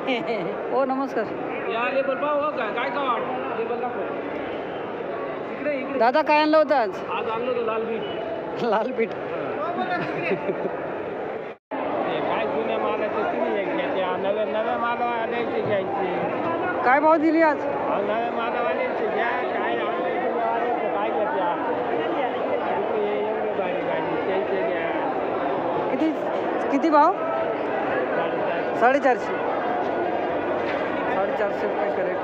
हो नमस्कार. या लेबल पाहू हो का काय काय लेबल दाखव. इकडे इकडे दादा काय आणलं होतं आज? आज आणलं होतं लाल बीट. लाल पीठ. काय जुन्या मालाचे तुम्ही घ्यायचे नव्या नव्या मालावाल्याचे घ्यायचे. काय भाव दिली आज? नव्या मालावाल्याचे घ्या काय काय घ्या एवढे भारी गाडी त्यांचे घ्या. किती किती भाव? 450. 450 रुपये कॅरेट.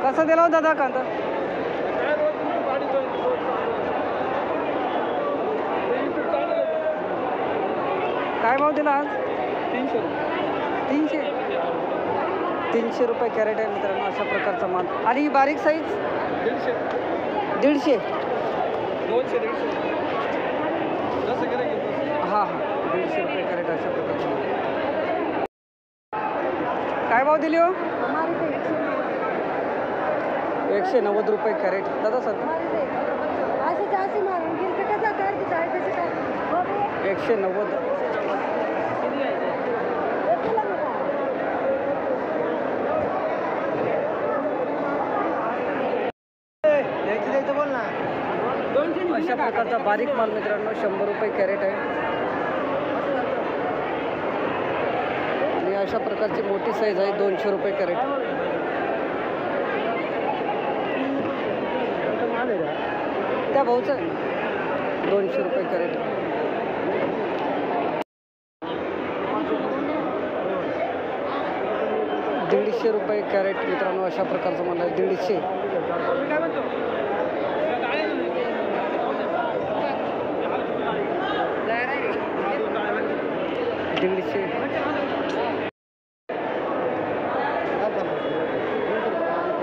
कसा दिला हो दादा कांदा? काय भाव दिला आज? 300. 300 रुपये कॅरेट आहे मित्रांनो, अशा प्रकारचा माल. आणि ही बारीक साईज 150. हां हां 150 रुपये कॅरेट अशा प्रकारचा माल. काय भाव दिली हो? 190 रुपये कॅरेट. दादा सर 190. अशा प्रकारचा बारीक माल मित्रांनो 100 रुपये कॅरेट आहे. आणि अशा प्रकारची मोठी साईज आहे 200 रुपये कॅरेट. त्या भाऊचं आहे 200 रुपये कॅरेट. ₹150 रुपये कॅरेट मित्रांनो, अशा प्रकारचं माल आहे 150.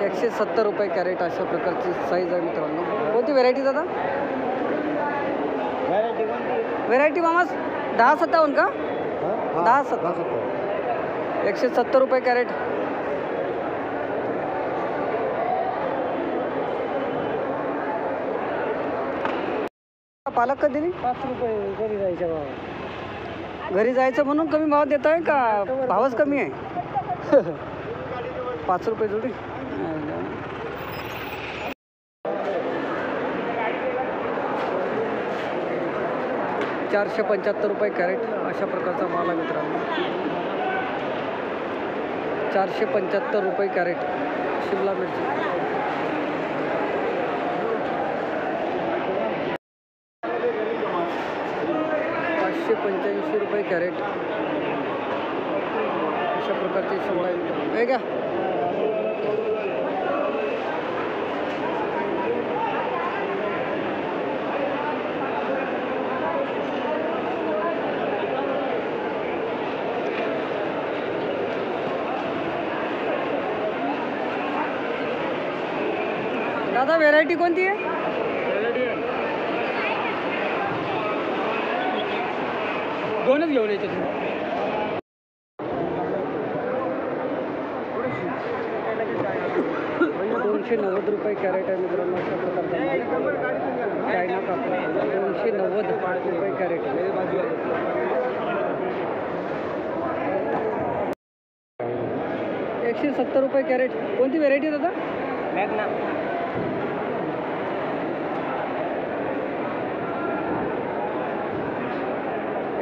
₹170 रुपये कॅरेट अशा प्रकारची साईज आहे मित्रांनो. कोणती व्हेरायटी दादा? व्हेरायटी मामास 1057 का? 1057. 170 रुपये कॅरेट. पालक कधी दिली? 5 रुपये घरी जायच्या भावा. घरी जायचं म्हणून कमी भाव देत आहे का भावच कमी आहे? 5 रुपये जोडी. 475 रुपये कॅरेट अशा प्रकारचा माल आहे मित्रांनो. 475 रुपये कॅरेट शिमला मिरची. ₹585 कॅरेट अशा प्रकारची शिमला आहे का? दादा व्हेरायटी कोणती आहे? दोनच घेऊन यायचे. 290 रुपये कॅरेट आहे मित्रांनो, अशा प्रकारचा माल. चायना कापूस 290 रुपये कॅरेट. 170 रुपये कॅरेट. कोणती व्हेरायटी दादा? मॅग्ना.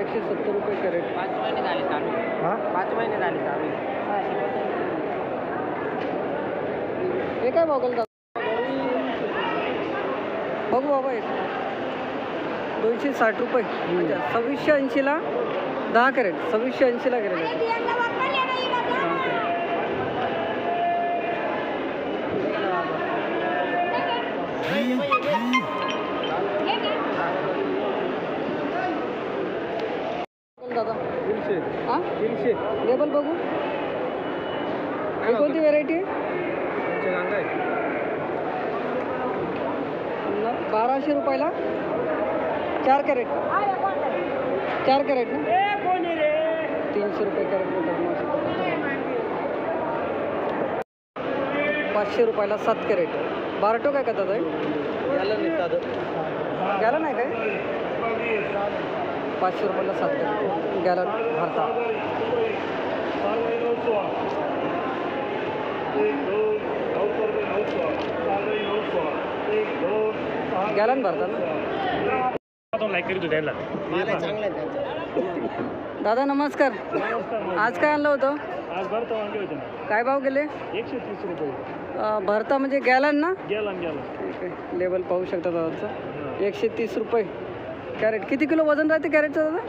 170 रुपये कॅरेट. 5 महिने झाले चालू. 5 महिने झाले चालू. हे काय भाव दादा? बघू बाबा. 260 रुपये. अच्छा 2680ला 10 कॅरेट. 2680ला कॅरेट आहे. दादा 300. हां 300. लेबल बघू. ही कोणती व्हेरायटी आहे? 1200 रुपयाला 4 कॅरेट. 4 कॅरेट ना. 300 रुपये कॅरेट. 500 रुपयाला 7 कॅरेट. बारटो काय करतात आहे? गॅलन आहे काय? 500 रुपयाला 7 कॅरेट गॅलन भरता. गॅलन भरता ना. दादा नमस्कार. आज काय आणलं होतं? आज भरता वांगे होते ना. काय भाव गेले? 130 रुपये. भरता म्हणजे गॅलन ना? गॅलन. ठीक आहे. लेबल पाहू शकता दादाचं. 130 रुपये कॅरेट. किती किलो वजन राहते कॅरेटचं दादा?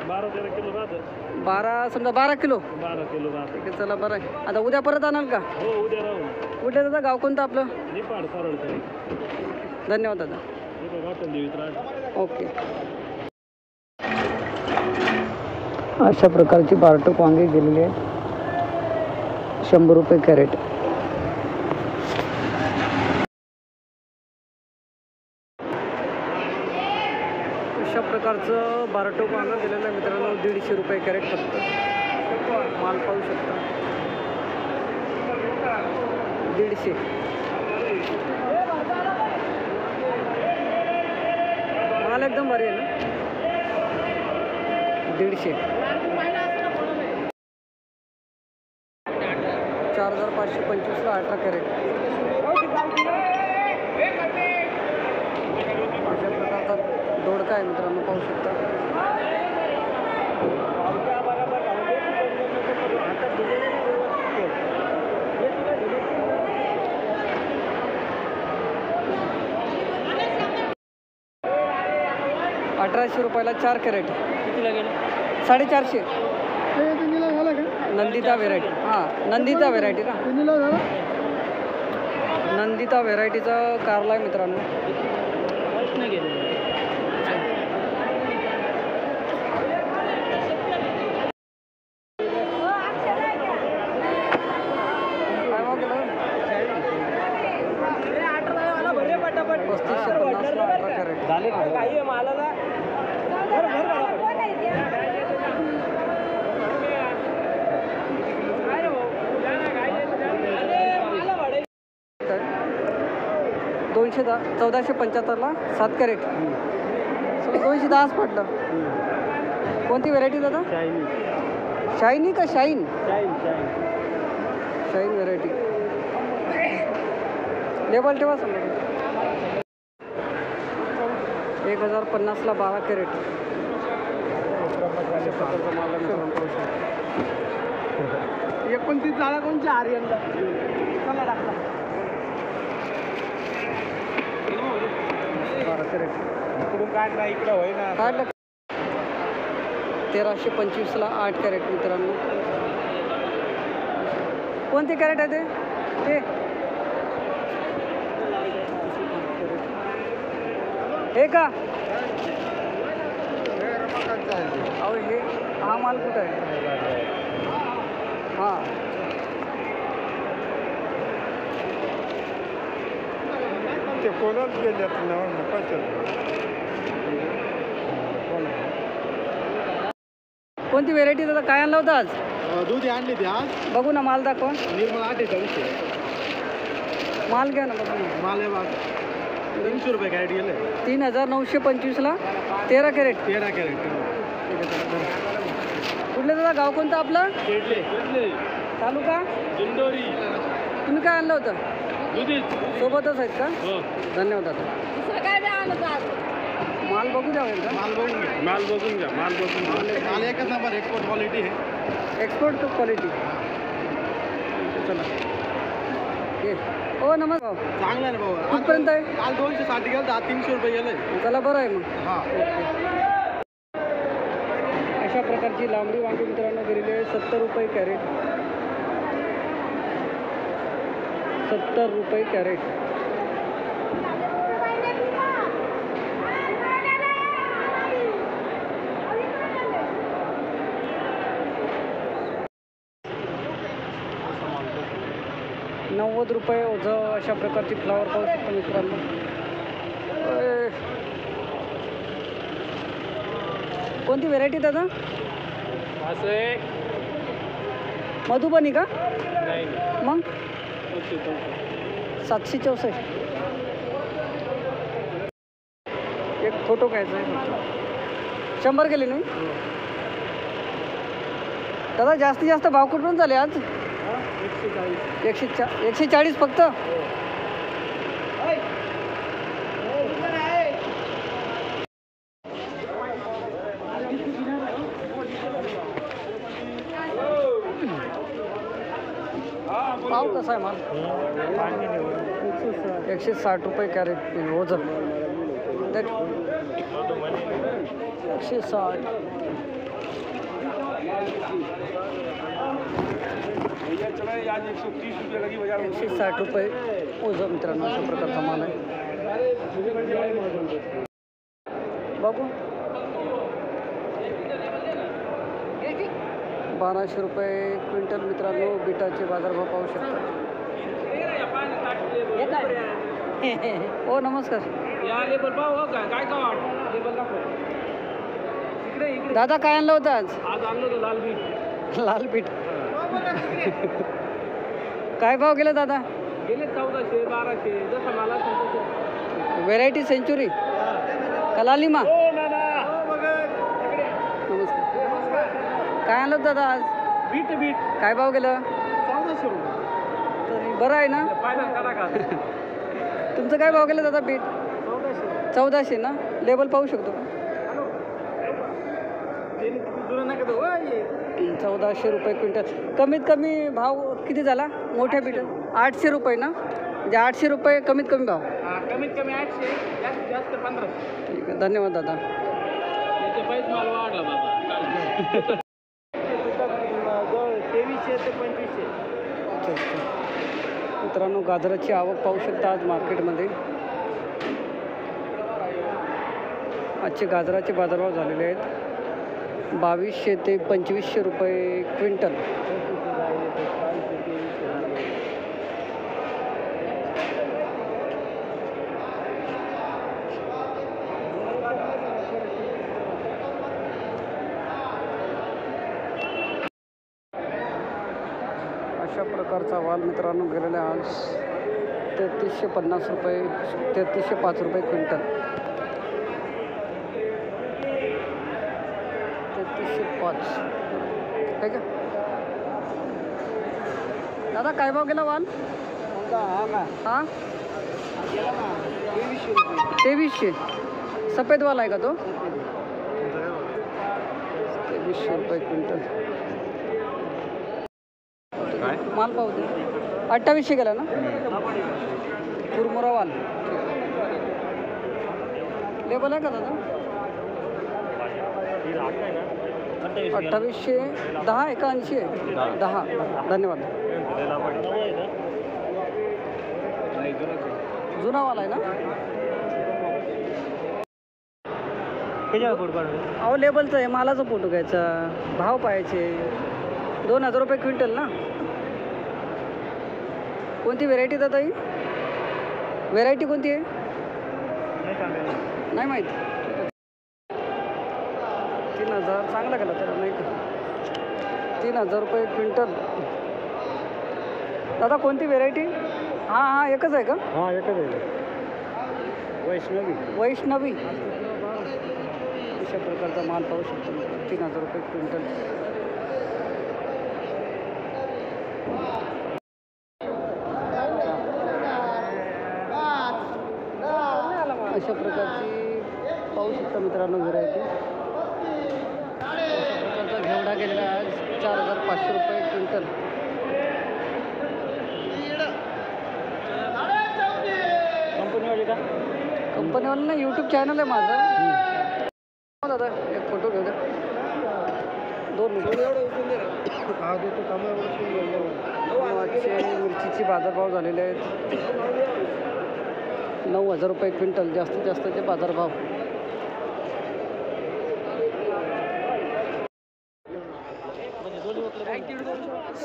12-13 किलो राहतं. 12 समजा 12 किलो. 12 किलो राहतं. ठीक आहे चला बरं आहे. आता उद्या परत आणाल का? हो उद्या राहू. कुठे दादा गाव कोणतं आपलं? निपाड सरळ. धन्यवाद दादा. ओके. अशा प्रकारची बारटोक वांगे गेलेली आहेत. 100 रुपये कॅरेट. अशा प्रकारचं बारटोक वांगं गेलेलं आहे मित्रांनो. 150 रुपये कॅरेट फक्त. माल पाहू शकता. 150. माल एकदम भारी आहे ना. 150. 4525ला 18 कॅरेट. अशा प्रकारचा दोडका आहे मित्रांनो पाहू शकता. ₹1800 रुपयाला 4 कॅरेट. कितीला गेलं? 450. झालं का? नंदिता व्हेरायटी. हां नंदिता व्हेरायटी ना. नंदिता व्हेरायटीचा कारला आहे मित्रांनो. नाही गेलं. काय भाव गेला? 3550ला 18 कॅरेट. झाले काही मालाला. काय? 1475ला 7 कॅरेट. 210 पडलं. कोणती व्हेरायटी दादा? शायनी का शाईन? Shine variety. लेबल ठेवा समजा. 1050ला 12 कॅरेट. एकोणतीस झाला कोणच्या आर्यनला चला टाकला. 12 कॅरेट इकडून काढला इकडं होय ना. काढलं. 1325ला 8 कॅरेट मित्रांनो. कोणती कॅरेट आहे ते? हे का? अहो हे हा माल कुठं आहे? हां ते कोणाच गेले कोणती व्हेरायटी दादा? काय आणलं होतं आज? दूध आणली ती आज. बघू ना माल दाखवा. निर्मल 48. माल घ्या ना बघू ना. माल आहे 300 रुपये कॅरेट गेले. 3925ला 13 कॅरेट. 13 कॅरेट. कुठलं दादा गाव कोणतं आपलं? केडले. तालुका दिंडोरी. तुम्ही काय आणलं होतं? दुधीच. सोबतच आहेत का? हो. धन्यवाद दादा. माल बघू द्या एकदा. माल बघून घ्या. माल एकच नंबर एक्सपोर्ट क्वालिटी आहे. Export quality. चला ये. हो नमस्कार. चांगला आहे ना भाऊ. कुठपर्यंत आहे? काल 260 गेलं, आज 300 रुपये गेले. चला बरं आहे मग. हां. अशा प्रकारची लांबडी वांगी मित्रांनो गेलेली आहे. 70 रुपये कॅरेट. 70 रुपये कॅरेट. ₹90 ओझं. अशा प्रकारची फ्लावर पाहू शकता मित्रांनो. कोणती व्हेरायटी दादा? असं आहे. मधुबनी का? नाही मग 764. एक फोटो घ्यायचा आहे फक्त. 100 गेले नाही दादा. जास्तीत जास्त भाव कुठून झाले आज? 140 फक्त. भाव कसा आहे माल? 160 रुपये कॅरेट वजन. 160. आज 130 रुपये लगी बाजार में. 160 रुपये वजन मित्रांनो. अशा प्रकारचा माल आहे. बाबू 1200 रुपये क्विंटल मित्रांनो. बीटाचे बाजारभाव पाहू शकता. हो नमस्कार दादा. काय आणलं होतं आज? आणलं होतं लाल बीट. लाल बीट. काय भाव गेले दादा? गेले 1400 1200 जसं मला व्हेरायटी सेंचुरी का लालिमा? नमस्कार. काय आणलं होतं दादा आज? बीट. काय भाव गेलं? 1400 रुपये. तरी बरं आहे ना? तुमचं काय भाव गेलं दादा बीट? 1400 ना. लेबल पाहू शकतो का? 1400 रुपये क्विंटल. कमीत कमी भाव किती झाला मोठ्या बीट? 800 रुपये ना. म्हणजे 800 रुपये कमीत कमी भाव. कमीत कमी 800 जास्त 1500. ठीक आहे धन्यवाद दादा. त्याच्या पैसे माल वाढला बाबा. 2300 ते 2500. मित्रांनो गाजराची आवक पाहू शकता आज मार्केटमध्ये. आजचे गाजराचे बाजारभाव झालेले आहेत 2200 ते 2500 रुपये क्विंटल. अशा प्रकारचा वाल मित्रांनो गेलेला आहे आज 3350 रुपये 3305 रुपये क्विंटल. 3305 आहे का दादा? काय भाव गेला वाल? हां 2300. सफेद वाल आहे का तो? 2300 रुपये क्विंटल. माल पाहू दे. 2800 गेला ना. कुरमुरा वाल. लेबल आहे का दादा? 2800. 10 आहे का 80 आहे? 10. धन्यवाद. जुना वाला आहे ना. अहो लेबलचं आहे. मालाचा फोटो घ्यायचा. भाव पाहायचे. 2000 रुपये क्विंटल ना. कोणती व्हेरायटी दादा ही? व्हेरायटी कोणती आहे? नाही माहीत. 3000 चांगला गेला त्याला नाही का. 3000 रुपये क्विंटल. दादा कोणती व्हेरायटी? हां एकच आहे का? हां एकच आहे. वैष्णवी. अशा प्रकारचा माल पाहू शकतो. 3000 रुपये क्विंटल. अशा प्रकारची पाहू शकता मित्रांनो व्हेरायटी. अशा प्रकारचा घेवडा गेलेला आज 4500 रुपये क्विंटल. कंपनीवाला ना यूट्यूब चॅनल आहे माझं. दादा एक फोटो घेऊ द्या. 2 मिनिट. आजचे मिरचीचे बाजारभाव झालेले आहेत 9000 रुपये क्विंटल. जास्तीत जास्तचे बाजारभाव.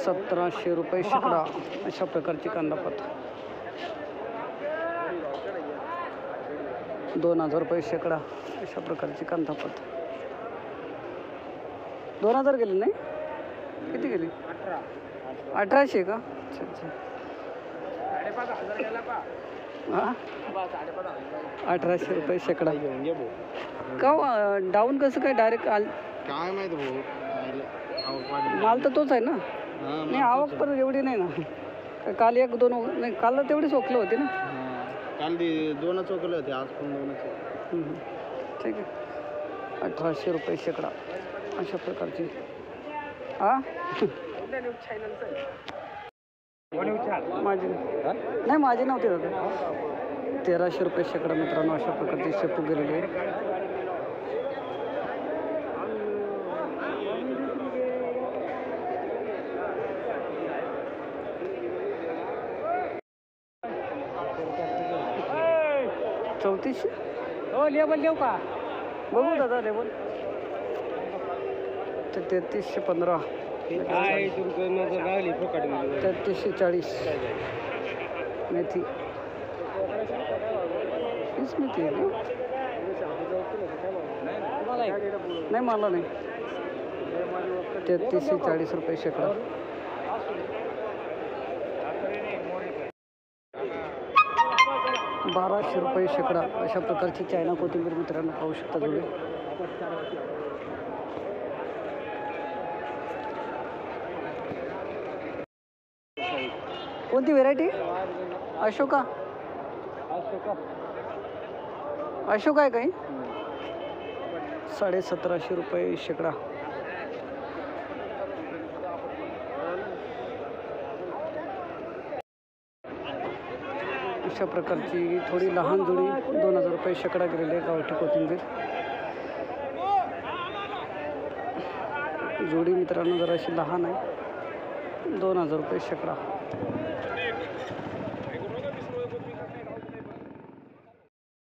₹1700 रुपये शेकडा. अशा प्रकारची कांदापात. 2000 रुपये शेकडा. अशा प्रकारची कांदापात. 2000 गेले नाही. किती गेली? 1800 का? अच्छा अच्छा. 5,500 गेला पा हां 5,500 1800 रुपये शेकडा घेऊन घे भाऊ का डाऊन कसं काय डायरेक्ट काय माहित भाऊ माल तर तोच आहे ना नाही आवक पण एवढी नाही ना काल 1-2 नाही काल तेवढीच ओखलं होती ना काल 2च ओकले होते आज पण 2च ठीक आहे 1800 रुपये शेकडा अशा प्रकारची हां माझी नाही माझी नव्हती दादा 1300 रुपये शेकडा मित्रांनो अशा प्रकारची शेपू गेलेली आहे चौतीसशे हो लेबल देऊ का बघू दादा लेवल ते 3315 काय तुमचं नजर लागली फुकट 3340 मेथी हीच मेथी आहे का नाही मला नाही 3340 रुपये शेकडा ₹1200 शेकडा अशा प्रकारची चायना कोथिंबीर मित्रांनो पाहू शकता तुम्ही कोणती व्हेरायटी अशोका अशोका आहे काही 1750 रुपये शेकडा अशा प्रकारची थोडी लहान जोडी 2000 रुपये शेकडा गेलेली आहे गावठी कोथिंबीर जोडी मित्रांनो जराशी लहान आहे 2000 रुपये शेकडा